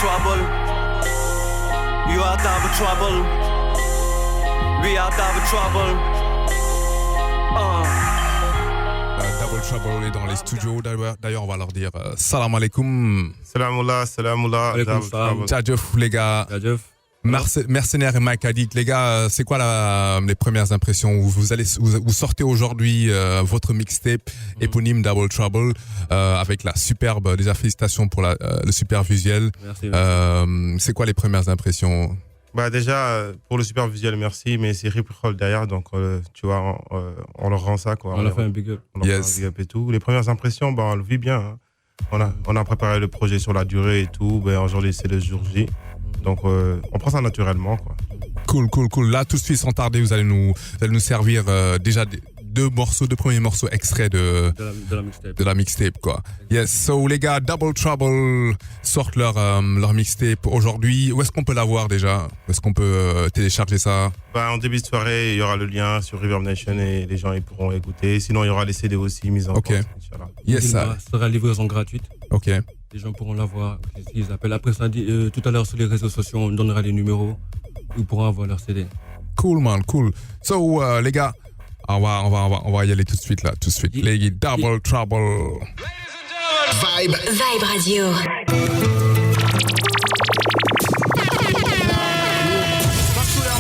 trouble. You are double trouble. We are double trouble. Double Trouble est dans les studios. D'ailleurs, on va leur dire salam alaikum. Salamoullah, salamoullah. Tchadjouf, les gars. Tchadjouf. Mercenaire et Mike Addict, les gars, c'est quoi les premières impressions? Vous sortez aujourd'hui votre mixtape éponyme Double Trouble avec la superbe, déjà félicitations pour le super visuel. Merci. C'est quoi les premières impressions? Bah déjà pour le super visuel merci, mais c'est Rip Roll derrière, donc tu vois on leur rend ça quoi. On leur fait un big up. On leur fait un big up et tout. Les premières impressions, bah on le vit bien. Hein. On a préparé le projet sur la durée et tout. Ben aujourd'hui c'est le jour J, donc on prend ça naturellement quoi. Cool. Là tout de suite sans tarder vous allez nous servir déjà deux premiers morceaux extraits de la mixtape quoi. Yes, so les gars, Double Trouble sortent leur mixtape aujourd'hui. Où est-ce qu'on peut la voir déjà? Où est-ce qu'on peut télécharger ça? Bah en début de soirée, il y aura le lien sur Reverb Nation et les gens ils pourront écouter. Sinon il y aura les CD aussi mis en compte. Yes, ça sera livraison gratuite. OK. Les gens pourront la voir s'ils appellent. Après ça, tout à l'heure sur les réseaux sociaux, on donnera les numéros. Ils pourront avoir leur CD. Cool man, cool. So les gars, on va y aller tout de suite. Les gars, Double Trouble. Vibe Radio.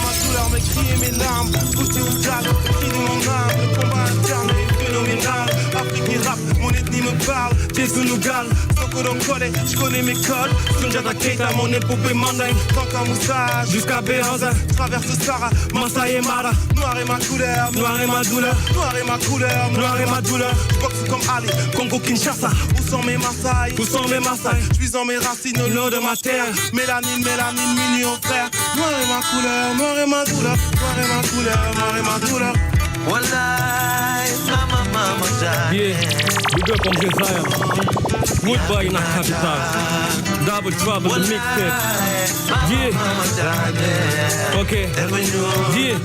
Ma douleur, mes cris et mes larmes. Poussé au calme, cri de mon âme. Le combat interne est phénoménal. Afrique et rap, mon ethnie me parle. Jésus nous gale, Soko Don Kole, je connais mes codes. Sunjata Keita, mon épopée mandingue. Tanka Moussa, jusqu'à Béhanza. Traverse Sahara, Massa et Mara. Noir et ma couleur, noir et ma douleur. Noir et ma couleur, noir et ma douleur. J'boxe comme Ali, Congo Kinshasa. Où sont mes Maasai? Où sont mes Maasai? J'puise dans mes racines au nom de ma terre. Mélanine, mignon frère. Noir et ma couleur, noir et ma douleur. Noir et ma couleur, noir et ma douleur. Wallahi, sama mama jane. Yeah, big up on Zion. Woodboy in the capital. Double Trouble, the mixtape. Yeah. Okay. Yeah.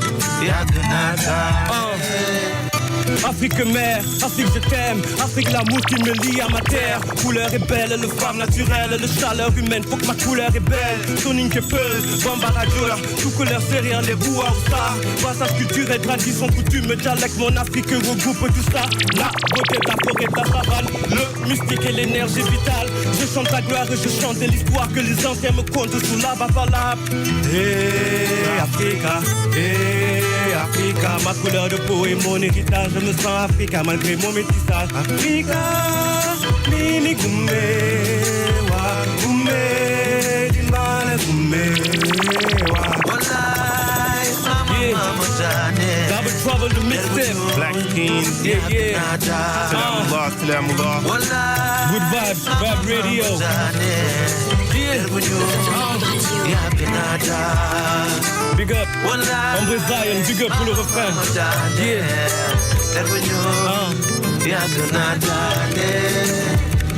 Afrique mère, Afrique je t'aime, Afrique l'amour qui me lie à ma terre. Couleur est belle, le femme naturelle, le chaleur humaine, faut que ma couleur est belle. Soning que peu, Bamba Radio, tout couleur c'est rien, les bouts à ça. Passage culture et tradition, coutume, dialecte, mon Afrique regroupe tout ça. La beauté de la forêt, de la savane, le mystique et l'énergie vitale. Je chante la gloire et je chante l'histoire que les anciens me content sous la bavalab. Hey Africa, Africa, ma couleur de peau et mon héritage. Je me sens Africa malgré mon métissage. Africa, Mimi Goumé, wa Goumé, Dimbale Goumé, wa. Wallahi, sama jane. Double Trouble, the mixtape. Black King, yeah. Salamullah. Wallahi, good vibes, Vibe Radio. Big up, Ombre Zion, big up pour le refrain. Yeah.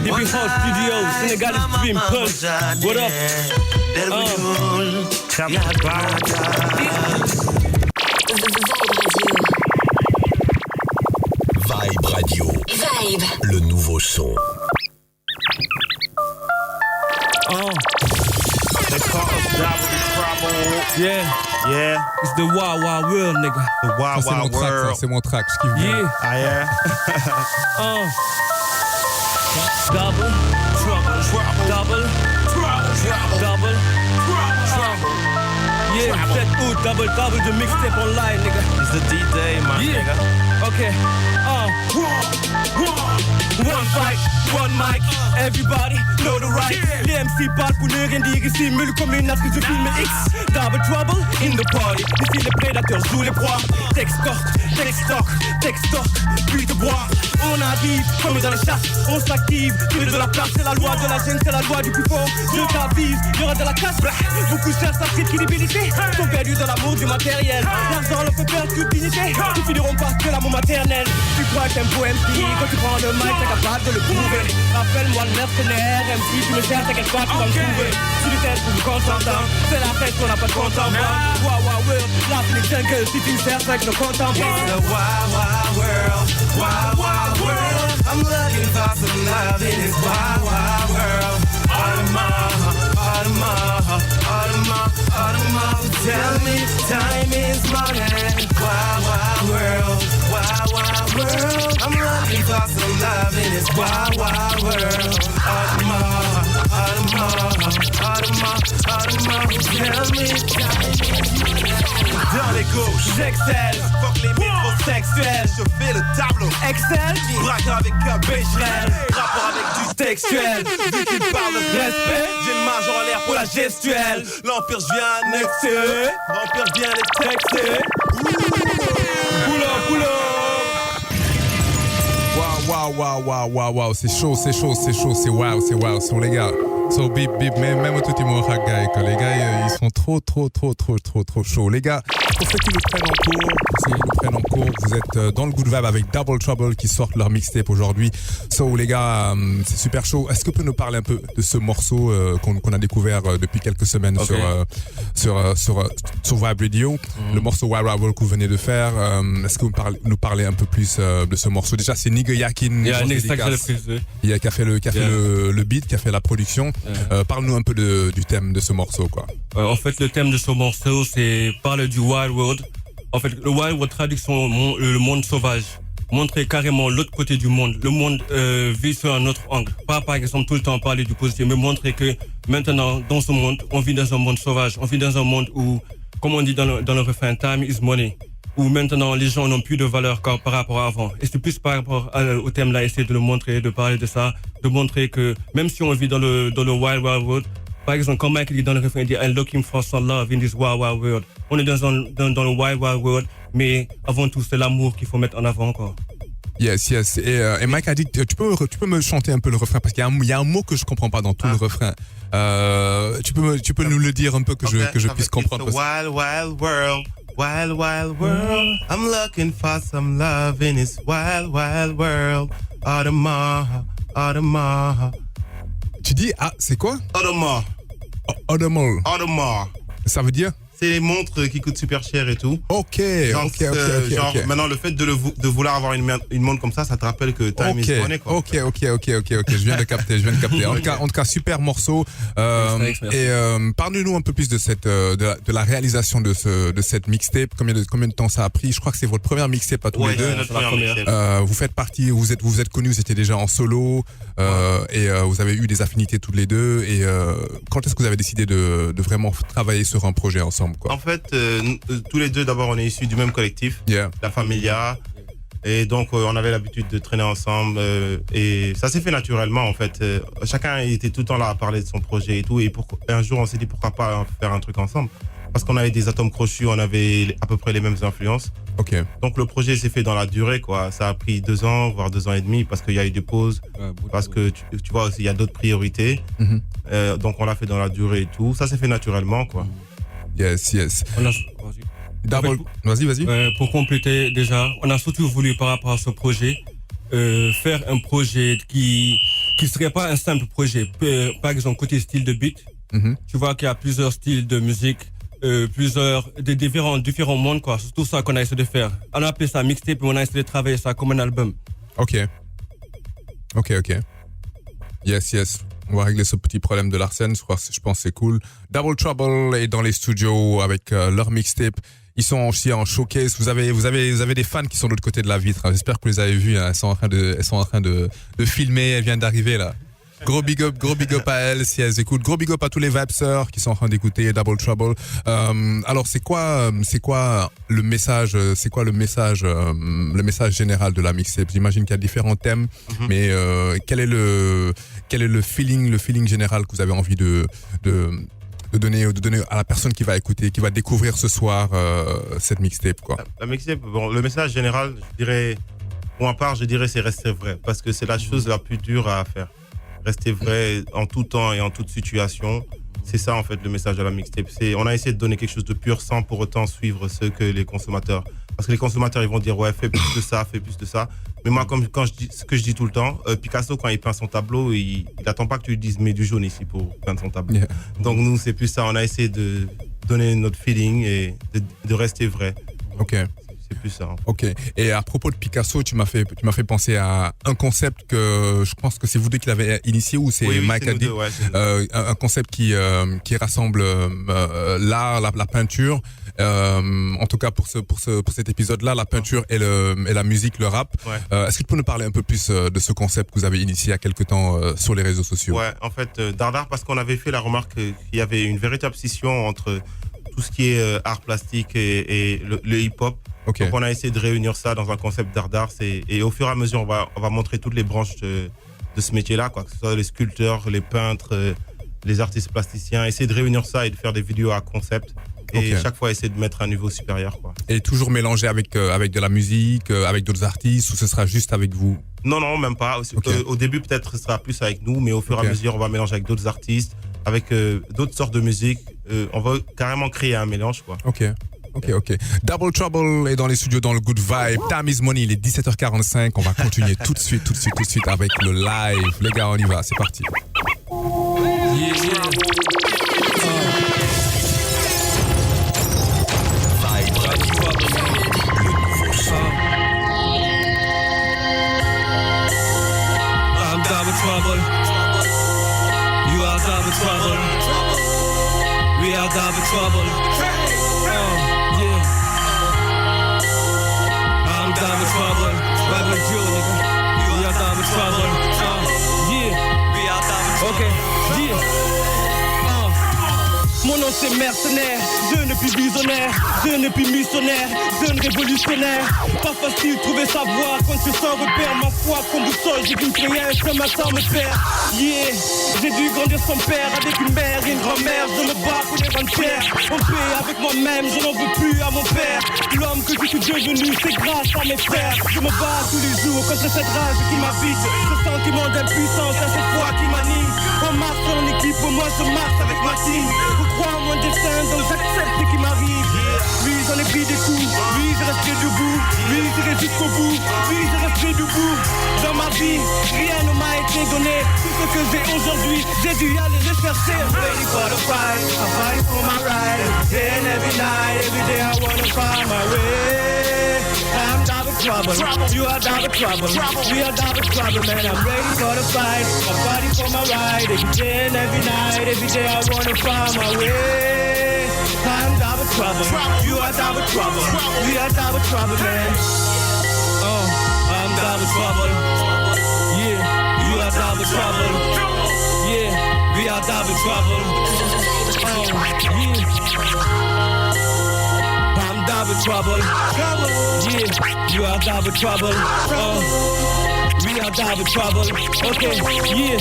Hippie House Studio, Senegalese Dream Pulse. What up? Vibe Radio. Vibe. Le nouveau son. They call us Double Trouble. Yeah. It's the wild, wild world, nigga. The wild, Ça, wild world. c'est mon track, je kiffe bien. Yeah. Ah yeah. Double trouble. Double trouble. Yeah, 7 août, double the mixtape online, nigga. It's the D-Day, man, nigga. Okay. One fight, one mic, everybody know the right. Les MC parlent pour ne rien dire ici, mule comme une actrice de film X. Double trouble in the party. Ici les prédateurs jouent les proies. Textork, puis de bois. On arrive comme dans les chasses, on s'active. Plus de la place, c'est la loi de la gêne, c'est la loi du plus fort. Je t'avise, il y aura de la casse. Beaucoup cherchent sa crédibilité, sont perdus dans l'amour du matériel. L'argent leur fait perdre toute dignité. Ils finiront par que l'amour maternel. Tu crois que t'es un beau MC, quand tu prends le mic, t'es capable de le prouver. Rappelle-moi le mercenaire, MC, tu me cherches, t'inquiète pas, tu vas me trouver. Tu lui têtes pour le consentant, c'est la fête qu'on n'a pas de contemporain. Wow, wow, world, la finit jungle, si tu me cherches avec nos contemporains. It's the wild, wild world, wild, wild world. I'm looking for some love in this wild, wild world. All of time is money. Wild, wild world, wild, wild world. I'm looking for some love in this wild, wild world. Audemars, tell me dans les gauches, j'excelle. Fuck les métrosexuels. Je fais le tableau. Excel. Braque avec un Becherel. Rapport avec du textuel. Vu qu'il parle de respect, j'ai le major en l'air pour la gestuelle. L'empire, je viens annexer. L'empire vient les texter. Boulot. Waouh, c'est chaud, c'est waouh, so les gars. So bip, même tout le monde les gars, ils sont trop chauds. Les gars, pour ceux qui nous prennent en cours, vous êtes dans le good vibe avec Double Trouble qui sortent leur mixtape aujourd'hui. So les gars, c'est super chaud. Est-ce que vous pouvez nous parler un peu de ce morceau qu'on a découvert depuis quelques semaines sur Vibe Radio, le morceau Wild Rival que vous venez de faire. Est-ce que vous nous parlez un peu plus de ce morceau? Déjà, c'est Nigga Yakin qui a fait le beat, qui a fait la production. Parle-nous un peu du thème de ce morceau, quoi. En fait, le thème de ce morceau, c'est parle du Wild World. En fait, le Wild World, traduction, le monde sauvage. Montrer carrément l'autre côté du monde. Le monde vit sur un autre angle. Pas, par exemple, tout le temps parler du positif, mais montrer que maintenant, dans ce monde, on vit dans un monde sauvage. On vit dans un monde où, comme on dit dans le refrain, time is money. Où maintenant les gens n'ont plus de valeur par rapport à avant. Et c'est plus par rapport au thème là, essayer de le montrer, de parler de ça, de montrer que même si on vit dans le wild world, par exemple, comme Mike dit dans le refrain, il dit I'm looking for some love in this wild world. On est dans le wild world, mais avant tout c'est l'amour qu'il faut mettre en avant, quoi. Yes. Et Mike a dit, tu peux me chanter un peu le refrain parce qu'il y a un mot que je comprends pas dans tout le refrain. Tu peux nous le dire un peu que je puisse comprendre. Wild world. Wild, wild world. I'm looking for some love in this wild, wild world. Audemars. Tu dis, c'est quoi? Audemars. Ça veut dire? C'est les montres qui coûtent super cher et tout. Ok. Maintenant, le fait de vouloir avoir une montre comme ça te rappelle que time is money, quoi. Ok. Je viens de capter. En tout cas, super morceau. Et parle-nous un peu plus de la réalisation de cette mixtape. Combien de temps ça a pris? Je crois que c'est votre première mixtape à tous les deux. Notre première mixtape. Vous faites partie, vous êtes connus, vous étiez déjà en solo, et vous avez eu des affinités toutes les deux. Et quand est-ce que vous avez décidé de vraiment travailler sur un projet ensemble, quoi? En fait, tous les deux, d'abord, on est issus du même collectif, la Familia. Et donc, on avait l'habitude de traîner ensemble. Et ça s'est fait naturellement, en fait. Chacun était tout le temps là à parler de son projet et tout. Et un jour, on s'est dit pourquoi pas faire un truc ensemble. Parce qu'on avait des atomes crochus, on avait à peu près les mêmes influences. Ok. Donc, le projet s'est fait dans la durée, quoi. Ça a pris 2 ans, voire 2 ans et demi, parce qu'il y a eu des pauses. Parce que, tu vois, il y a d'autres priorités. Donc, on l'a fait dans la durée et tout. Ça s'est fait naturellement, quoi. Yes. Vas-y. Pour compléter, déjà, on a surtout voulu, par rapport à ce projet, faire un projet qui serait pas un simple projet. Par exemple, côté style de beat, tu vois qu'il y a plusieurs styles de musique, différents mondes, quoi. C'est tout ça qu'on a essayé de faire. On a appelé ça mixtape, mais on a essayé de travailler ça comme un album. Ok. Yes. On va régler ce petit problème de l'Arsène. Je pense que c'est cool. Double Trouble est dans les studios avec leur mixtape. Ils sont aussi en showcase. Vous avez des fans qui sont de l'autre côté de la vitre. J'espère que vous les avez vus. Elles sont en train de filmer. Elles viennent d'arriver là. Gros big up à elles si elles écoutent. Gros big up à tous les vibeseurs qui sont en train d'écouter Double Trouble. Alors c'est quoi le message général de la mixtape? J'imagine qu'il y a différents thèmes, mais quel est le feeling général que vous avez envie de donner à la personne qui va écouter, qui va découvrir ce soir cette mixtape, quoi? La mixtape, le message général, je dirais, pour ma part, c'est rester vrai, parce que c'est la chose la plus dure à faire. Rester vrai en tout temps et en toute situation. C'est ça, en fait, le message de la mixtape. On a essayé de donner quelque chose de pur sans pour autant suivre ce que les consommateurs... Parce que les consommateurs, ils vont dire, ouais, fais plus de ça. Mais moi, ce que je dis tout le temps, Picasso, quand il peint son tableau, il n'attend pas que tu lui dises, mets du jaune ici pour peindre son tableau. Donc nous, c'est plus ça. On a essayé de donner notre feeling et de rester vrai. Ok. C'est plus ça. Ok. Et à propos de Picasso, tu m'as fait penser à un concept que je pense que c'est vous deux qui l'avez initié ou c'est Mike a dit. Ouais, un concept qui rassemble l'art, la peinture. En tout cas pour cet épisode-là, la peinture et la musique, le rap. Ouais. Est-ce que tu peux nous parler un peu plus de ce concept que vous avez initié il y a quelque temps sur les réseaux sociaux? Ouais, en fait, Dardar, parce qu'on avait fait la remarque qu'il y avait une véritable scission entre tout ce qui est art plastique et le hip-hop. Okay. Donc on a essayé de réunir ça dans un concept Dardar. Et au fur et à mesure, on va montrer toutes les branches de ce métier-là, quoi, que ce soit les sculpteurs, les peintres, les artistes plasticiens. Essayer de réunir ça et de faire des vidéos à concept. Et chaque fois, essayer de mettre un niveau supérieur, quoi. Et toujours mélanger avec de la musique, avec d'autres artistes, ou ce sera juste avec vous? Non, même pas. Au début, peut-être, ce sera plus avec nous, mais au fur et à mesure, on va mélanger avec d'autres artistes, avec d'autres sortes de musique. On va carrément créer un mélange, quoi. Ok. Double Trouble est dans les studios dans le Good Vibe. Time is money, il est 17h45. On va continuer tout de suite avec le live. Les gars, on y va, c'est parti. Trouble. You are double trouble. We are double trouble. Yeah. I'm double trouble. Right with you, nigga. We are double trouble. Yeah. We are double trouble. Okay. Yeah. Mon nom c'est mercenaire, jeune et puis visionnaire, jeune et puis missionnaire, jeune révolutionnaire. Pas facile de trouver sa voie quand tu sens repère ma foi comme boussole, j'ai qu'une prière, ce matin me perd. Yeah, j'ai dû grandir sans père avec une mère et une grand-mère. Je me bats pour les bonnes pierres, en paix avec moi-même, je n'en veux plus à mon père. L'homme que je suis devenu, c'est grâce à mes frères. Je me bats tous les jours contre cette rage qui m'habite, ce sentiment d'impuissance à cette foi qui m'anime. On marche en équipe, moi je marche avec ma team. Crois en mon destin, donc j'accepte ce qui m'arrive. Oui, j'en ai pris des coups, oui, je resterai debout, oui, j'irai jusqu'au bout, oui, je resterai debout. Dans ma vie, rien ne m'a été donné. Tout ce que j'ai aujourd'hui, j'ai dû aller le chercher. I'm ready for the fight, I'm fighting for my right. Every day and every night, every day I wanna find my way. I'm double trouble, you are double trouble, we are double trouble, man. I'm ready for the fight, I'm fighting for my right. Every day and every night, every day I wanna find my way. I'm double trouble, you are double trouble, we are double trouble, man. I'm double trouble, yeah, you are double trouble, yeah, we are double trouble, I'm double trouble, yeah, you are double trouble, we are double trouble, okay, yeah.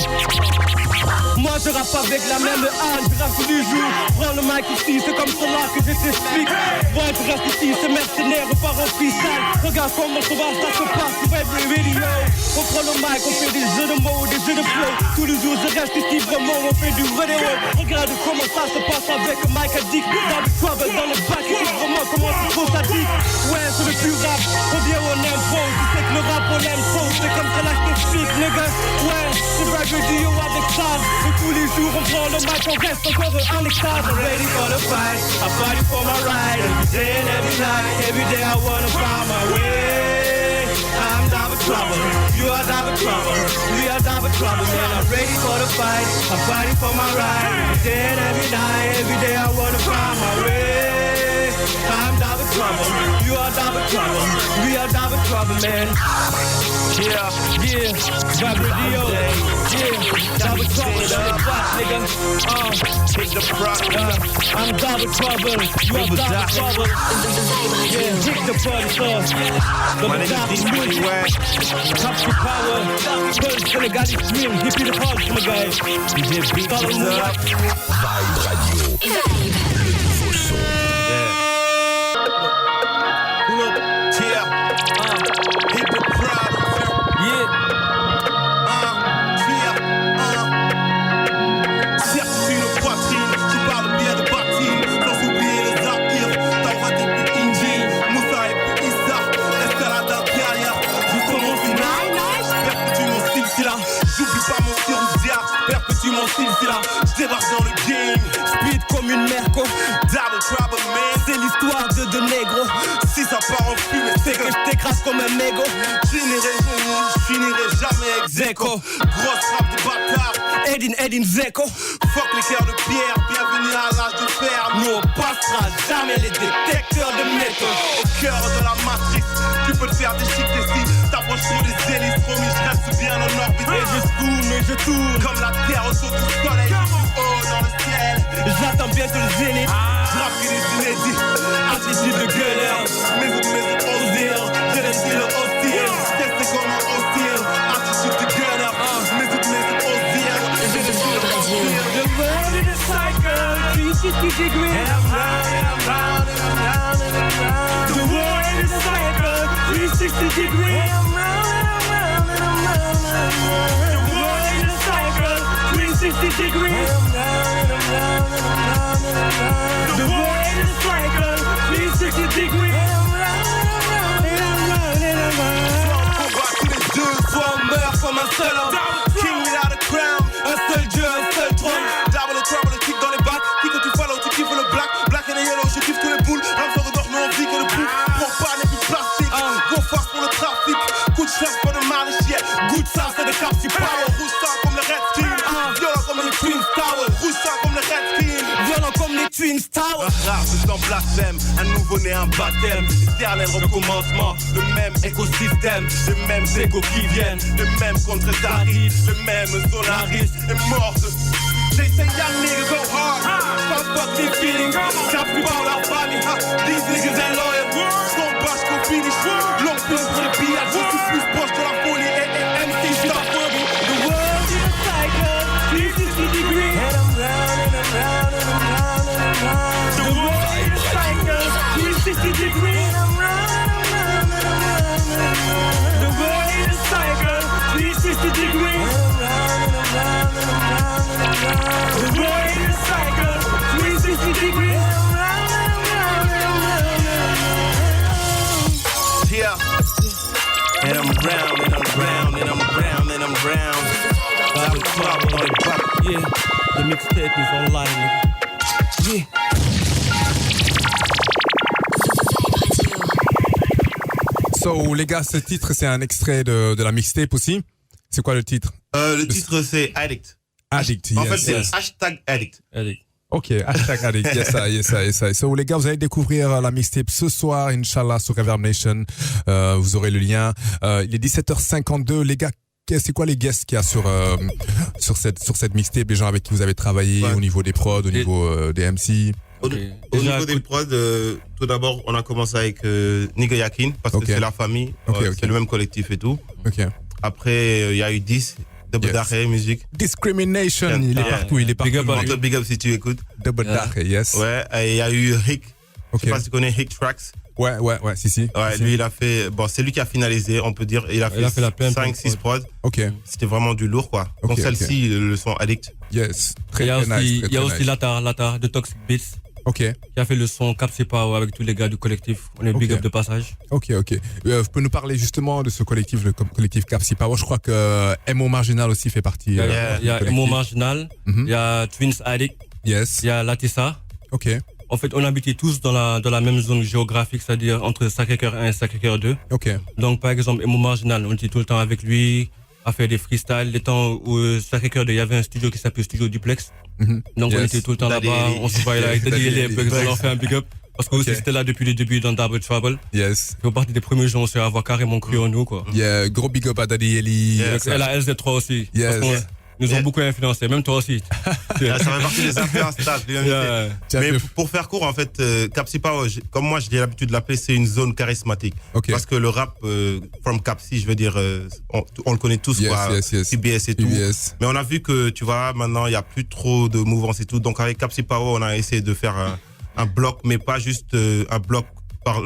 Moi je rappe avec la même âne, je rappe tous les jours. Prends le mic ici, c'est comme cela que je t'explique. Ouais, je reste ici, c'est mercenaire, on part en freestyle. Regarde comment sauvage ça se passe sur every video. On prend le mic, on fait des jeux de mots, des jeux de flow. Tous les jours je reste ici, vraiment, on fait du vidéo. Regarde comment ça se passe avec Mike Addict. Double trouble dans le bac, et vraiment comment c'est trop sadique. Ouais, c'est le plus rap, on vient on impose. Tu sais que le rap on aime trop, c'est comme ça là que je t'explique, nigga. Ouais, c'est vrai radio avec ça. Et tous les jours on prend le mic, on reste encore en extase. I'm ready for the fight, I'm fighting for my right. Every day and every night, every day I wanna find my way. I'm double trouble, you are double trouble, we are double trouble, man. I'm ready for the fight, I'm fighting for my right. Every day and every night, every day I wanna find my way. I'm double trouble, you are double trouble, we are double trouble, man. Yeah, Vibe Radio, yeah, double trouble, nigga. Hit the product, I'm double trouble, you are double trouble. Yeah, hit the product, double trouble, top to power, first Senegalese dream, hippie the pulse, my guy. DJ beat us up. Vibe Radio, le nouveau son. Pull up, hit the crowd, Certes, une poitrine, tu parles bien de patine, sans oublier les artirs. T'envoies tes plus indie, Moussa et puis Issa, escalade impériale. Jusqu'au mon final, perpétue mon style, c'est là. J'oublie pas mon chirurgien, perpétue mon style, c'est là. Je débarque dans le game, speed comme une merde. je t'écrase comme un mégot. Je finirai jamais ex aequo. Grosse rap de bâtard. Edin Zeko. Fuck les cœurs de pierre, bienvenue à l'âge de fer. Nous on passera jamais les détecteurs de métaux. Au cœur de la matrice, tu peux te faire des chics ici. T'approches sur des hélices, promis, je reste bien en orbite. Et je tourne comme la terre autour du soleil, du haut dans le ciel. J'attends bientôt le zénith. Je rappe des inédits, Attitude de gueuleur. mes autres osir. Je laisse le hostile, tester comment hostile. Attitude de gueuleur, mes autres osir. Je laisse le hostile. The world is a cycle, 360 degrees. And I'm round. The world is a cycle, 360 degrees. And I'm round. The world is a cycle, 360 degrees. And I'm round. The world is a cycle, 360 degrees. Combat tous les deux, soit on meurt comme un seul homme. King without a crown, un seul dieu, un seul trône. Double le trouble, le kick dans les bacs. Kick que tu follow, tu kiffes le black. Black and the yellow, je kiffe tous les boules. Rame sur redor, nous on vit que le bout. Prends pas les plus plastique. Go fast pour le trafic. Coup de chasse, pas de mal et chier. Good ça, c'est de Capsi Power. Rouge sang comme le Red Team. Violent comme les Twin Towers. Rouge sang comme le Red Team. Violent comme les Twin Towers. Un rap sans blasphème, un nouveau-né, un baptême. Éternel recommencement, le même écosystème. Les mêmes égos qui viennent, les mêmes contre-tarifs. Le même Solaris est morte. They say young niggas go hard. Fuck fuck this feeling. Capri par la famille. These niggas ain't loyal. Combat jusqu'au finish. Long plus pour le billard. Je suis plus proche de la folie. Et MC stop. The world is a cycle, 360 degrees. And I'm round. The world is a cycle, 360 degrees. And I'm round. The world is a cycle, 360 degrees. The world is a cycle, 360 degrees. Yeah. And I'm round, and I'm round, and I'm round, and I'm round. Double trouble on the back. Yeah, the mixtape is online. Yeah. So, les gars, ce titre, c'est un extrait de la mixtape aussi. C'est quoi le titre? Le titre, c'est Addict. Addict, En yes. fait, c'est hashtag Addict. Ok, hashtag Addict, yes, I. So, les gars, vous allez découvrir la mixtape ce soir, Inch'Allah, sur Reverb Nation. Vous aurez le lien. Il est 17h52. Les gars, c'est quoi les guests qu'il y a sur cette mixtape, les gens avec qui vous avez travaillé, au niveau des prods, au niveau des MC? Au niveau des prods, tout d'abord, on a commencé avec Nigga Yakin, parce que c'est la famille, c'est le même collectif et tout. Ok. Après, il y a eu 10, Double Dahe Music. Discrimination, il est partout, il est partout. Big up si tu écoutes. Double Dahe, yes. Ouais, et il y a eu Rick. Je sais pas si tu connais Rick Tracks. Ouais, si. Ouais, lui, il a fait, c'est lui qui a finalisé, on peut dire, il a fait 5-6 prods. Ok. C'était vraiment du lourd, quoi. Donc celle-ci, le son Addict. Yes. Il y a aussi Latar de Toxic Beats. Ok. Qui a fait le son Capsi Power avec tous les gars du collectif. On est big up de passage. Ok. Vous pouvez nous parler justement de ce collectif, le collectif Capsi Power. Je crois que MO Marginal aussi fait partie. Il y a MO Marginal, il y a Twins Addict, yes. Il y a Latissa. Ok. En fait, on habitait tous dans la même zone géographique, c'est-à-dire entre Sacré-Cœur 1 et Sacré-Cœur 2. Ok. Donc, par exemple, MO Marginal, on était tout le temps avec lui, à faire des freestyles. Les temps où Sacré-Cœur 2, il y avait un studio qui s'appelait Studio Duplex. Donc, on était tout le temps là-bas, on se voyait là avec Daddy, on leur fait un big up. Parce que aussi, c'était là depuis le début dans Double Trouble. Yes. C'est partie des premiers gens aussi à avoir carrément cru en nous, quoi. Yeah, gros big up à Daddy Eli. Et la LZ3 aussi. Yes. Nous ont beaucoup influencé, même toi aussi. Ça fait partie des influences. Mais pour faire court, en fait, Capsi Power, comme moi j'ai l'habitude de l'appeler, c'est une zone charismatique. Okay. Parce que le rap from Capsi, je veux dire, on le connaît tous, quoi. CBS et tout. CBS. Mais on a vu que, tu vois, maintenant il n'y a plus trop de mouvance et tout. Donc avec Capsi Power, on a essayé de faire un bloc, mais pas juste un bloc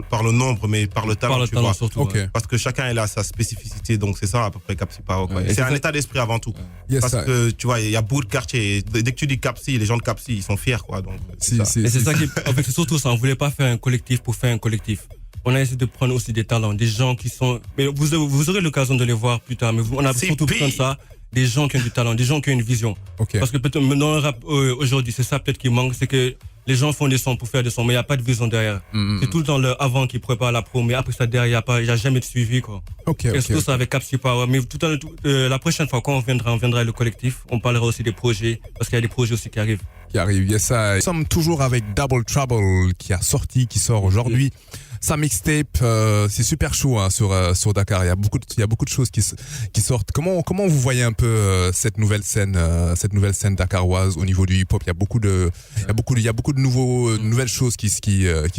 par le nombre, mais par le talent, tu vois. Surtout, okay. Parce que chacun il a sa spécificité, donc c'est ça à peu près Capsi Power. C'est un état d'esprit avant tout. Yes, parce que tu vois, il y a beaucoup de quartiers. Dès que tu dis Capsi, les gens de Capsi, ils sont fiers, quoi. Donc c'est ça qui, en fait, c'est surtout ça. On voulait pas faire un collectif pour faire un collectif. On a essayé de prendre aussi des talents, des gens qui sont. Mais vous aurez l'occasion de les voir plus tard. Mais on a surtout besoin de ça. Des gens qui ont du talent, des gens qui ont une vision. Okay. Parce que peut-être dans le rap aujourd'hui, c'est ça peut-être qui manque, c'est que les gens font des sons pour faire des sons, mais il n'y a pas de vision derrière. C'est tout le temps le avant qui prépare la pro, mais après ça derrière, il n'y a jamais de suivi, quoi. Ok. Surtout ça avec Capsi Power. Mais la prochaine fois, quand on viendra avec le collectif, on parlera aussi des projets, parce qu'il y a des projets aussi qui arrivent. Yes, nous sommes toujours avec Double Trouble qui sort aujourd'hui. Sa mixtape, c'est super chaud hein, sur Dakar. Il y a beaucoup de choses qui sortent. Comment vous voyez un peu cette nouvelle scène dakaroise au niveau du hip-hop? Il y a beaucoup de nouvelles choses qui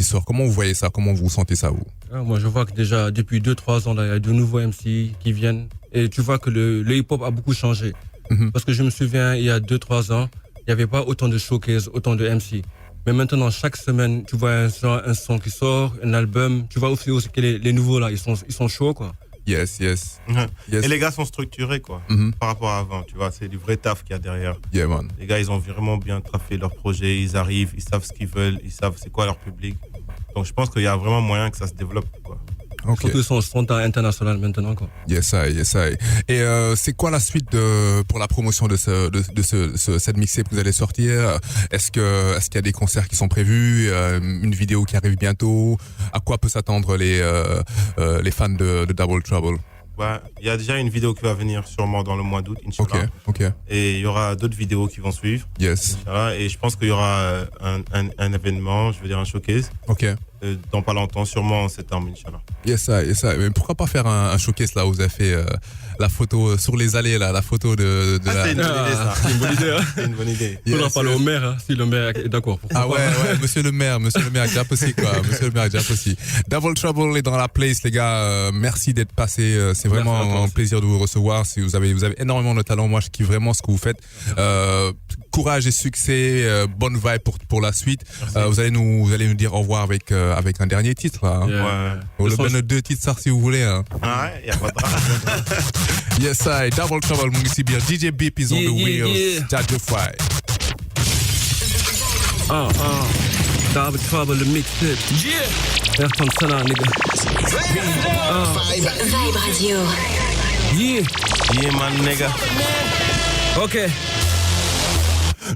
sortent. Comment vous voyez ça? Comment vous sentez ça, vous? Moi, je vois que déjà depuis 2-3 ans, là, il y a de nouveaux MC qui viennent, et tu vois que le hip-hop a beaucoup changé. Parce que je me souviens, il y a 2-3 ans, il n'y avait pas autant de showcase, autant de MC. Mais maintenant, chaque semaine, tu vois un son qui sort, un album. Tu vois aussi que les nouveaux, là, ils sont chauds, quoi. Yes. Et les gars sont structurés, quoi. Par rapport à avant, tu vois. C'est du vrai taf qu'il y a derrière. Yeah, man. Les gars, ils ont vraiment bien traffé leur projet. Ils arrivent, ils savent ce qu'ils veulent, ils savent c'est quoi leur public. Donc, je pense qu'il y a vraiment moyen que ça se développe, quoi. Okay. Surtout son standard international maintenant, quoi. Yes, I. Et c'est quoi la suite pour la promotion de cette mixtape que vous allez sortir? Est-ce qu'il y a des concerts qui sont prévus, une vidéo qui arrive bientôt? À quoi peut s'attendre les fans de Double Trouble? Ouais, il y a déjà une vidéo qui va venir sûrement dans le mois d'août, Inch'Allah. Ok. Et il y aura d'autres vidéos qui vont suivre. Yes. Inch'Allah. Et je pense qu'il y aura un événement, je veux dire un showcase. Ok. Dans pas longtemps, sûrement en septembre, Inch'Allah. Yes, I. Mais pourquoi pas faire un showcase là où vous avez fait la photo sur les allées là, la photo de la... C'est une bonne idée, ça. C'est une bonne idée, hein. C'est une bonne idée. Il faudra parler au maire, hein, si le maire est d'accord. Ouais, monsieur le maire a déjà passé, quoi. Monsieur le maire a déjà passé. Double Trouble est dans la place, les gars. Merci d'être passé. C'est vraiment un plaisir de vous recevoir. Si vous avez énormément de talent. Moi, je kiffe vraiment ce que vous faites. Courage et succès, bonne vibe pour la suite. Vous allez nous dire au revoir avec un dernier titre, là. Hein. Ouais. Le ben 2 titres, ça, si vous voulez. Hein. Ah ouais, y a pas de drame. Yes, I. Double Trouble, mon ici bien. DJ Beep is on the wheels. Judge Fry. Double Trouble, le mixtape. Yeah. Ayrton Senna, nigga. Vibe Radio. Yeah, man, nigga. Ok.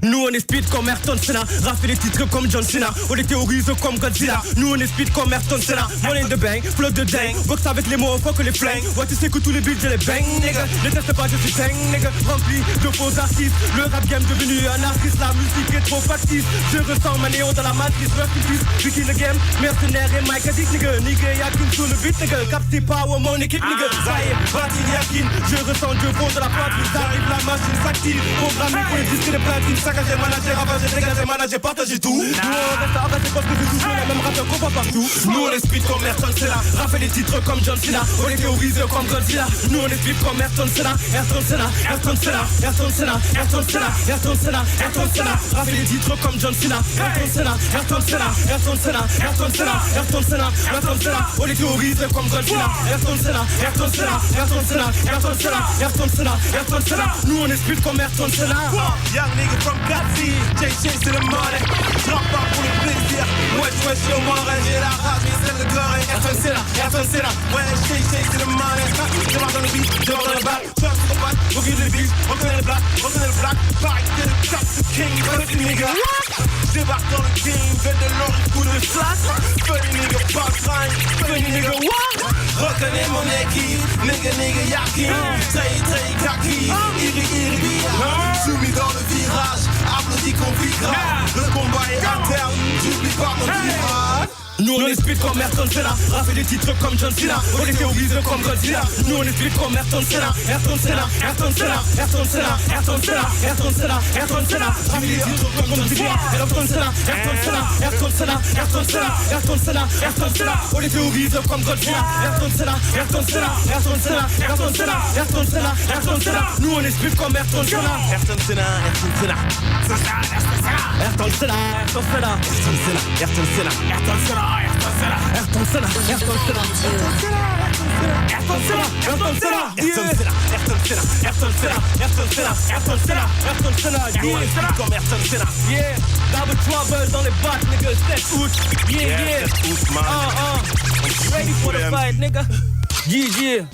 Nous on est speed comme Ayrton Senna, raffer les titres comme John Cena, on les théorise comme Godzilla. Nous on est speed comme Ayrton Senna, money de bang, flow de dingue, boxe avec les mots, fuck les flingues. Ouais tu sais que tous les beats je les bang, nigga. Ne teste pas, je suis dingue, nigga. Rempli de faux artistes, le rap game devenu un artiste, la musique est trop factice. Je ressens ma néon dans la matrice, rap plus, Vicky le game, mercenaire et Mike Addict, nigga. Nigga Yakin sur le beat, nigga. Capti Power, mon équipe, nigga. Ça y est, Batil Yakin, je ressens Dieu fond de la patrie. J'arrive, la machine s'active, programmé pour les disques de platine. Saccagé, manager, ravagé, dégagé, manager, partagé tout. Nous on reste abatté parce que c'est toujours les mêmes rappeurs qu'on voit partout. Nous on est speed comme Ayrton Senna, raffer les titres comme John Cena, on les théorise comme Godzilla. Nous on est speed comme Ayrton Senna, Ayrton Senna, Ayrton Senna, Ayrton Senna, Ayrton Senna, Ayrton Senna, Ayrton Senna, raffer les titres comme John Cena, Ayrton Senna, Ayrton Senna, Ayrton Senna, Ayrton Senna, Ayrton Senna, Ayrton Senna, on les théorise comme Godzilla. Ayrton Senna, Ayrton Senna, Ayrton Senna, Ayrton Senna, Ayrton Senna, Ayrton Senna, nous on est speed comme Ayrton Senna. Young nigga from Gatsby, Jay c'est le money. J'rappe pas pour le plaisir. Ouais, je au moins j'ai la rage, mais c'est le cœur. Ayrton Senna, ouais, Jay c'est le money. Je marche dans le beat, je marche dans le bac. Je marche dans le bac, recule le beat, reconnais le black. Pareil que le cap, king, fuck nigga. J'débarque dans le game, fais de l'or, coup de flash. Funny nigga, pas crime, funny nigga, what? Reconnais mon équipe, nigga, Yakin. Très, kaki, iri, soumis dans le virage, applaudis qu'on vigra. Le combat est interne, j'oublie pas mon virage. Nous on est speed comme Ayrton Senna, raffer des titres comme John Cena, on les théorise comme Godzilla. Nous on est speed comme Ayrton Senna, Ayrton Senna, Ayrton Senna, Ayrton Senna, Ayrton Senna, Ayrton Senna, Ayrton Senna, raffer des titres comme John Cena, Ayrton Senna, Ayrton Senna, Ayrton Senna, Ayrton Senna, Ayrton Senna, Ayrton Senna, on les théorise comme Godzilla. Ayrton Senna, Ayrton Senna, Ayrton Senna, Ayrton Senna, Ayrton Senna, Ayrton Senna, nous on est speed comme Ayrton Senna. Ayrton Senna, Ayrton Senna. Ayrton Senna, Ayrton Senna, Ayrton Senna, Ayrton Senna. Ayrton Senna, Ayrton Senna, Ayrton Senna, Ayrton Senna, Ayrton Senna, Ayrton Senna, Ayrton Senna, Ayrton Senna, Ayrton Senna, Ayrton Senna, comme Ayrton Senna. Yeah, Double Trouble dans les bacs, nigga, 7 août. Yeah. Ready for the fight, nigga. Yeah.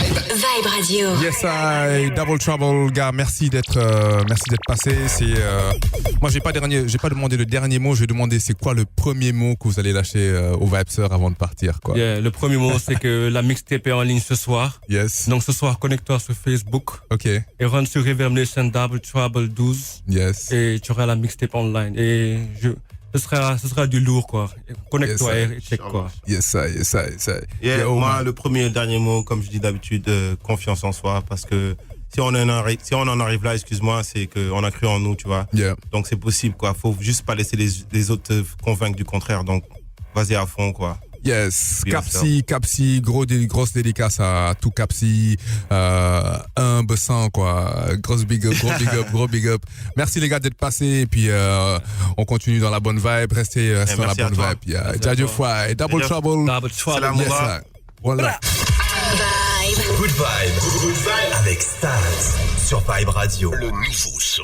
Vibe Radio. Yes, I Double Trouble, gars. Merci d'être passé. Moi, j'ai pas demandé le dernier mot. Je vais demander c'est quoi le premier mot que vous allez lâcher aux Vibesers avant de partir, quoi. Yeah, le premier mot, c'est que la mixtape est en ligne ce soir. Yes. Donc ce soir, connecte-toi sur Facebook. Ok. Et rentre sur Reverb Nation Double Trouble 12. Yes. Et tu auras la mixtape online. Et ce sera du lourd, quoi. Connecte-toi et check, quoi. Yes, ça. Yeah, moi, le premier et le dernier mot, comme je dis d'habitude, confiance en soi, parce que si on en arrive là, excuse-moi, c'est qu'on a cru en nous, tu vois. Yeah. Donc c'est possible, quoi. Faut juste pas laisser les autres convaincre du contraire. Donc vas-y à fond, quoi. Yes, Capsi, grosse dédicace à tout Capsi, un bessin, quoi. Gros big up. Merci les gars d'être passés, et puis on continue dans la bonne vibe, restez dans la bonne vibe. Yeah. Jadio Fry, Double Trouble. C'est la moura. Voilà. Good vibe avec Stats sur Vibe Radio. Le nouveau son.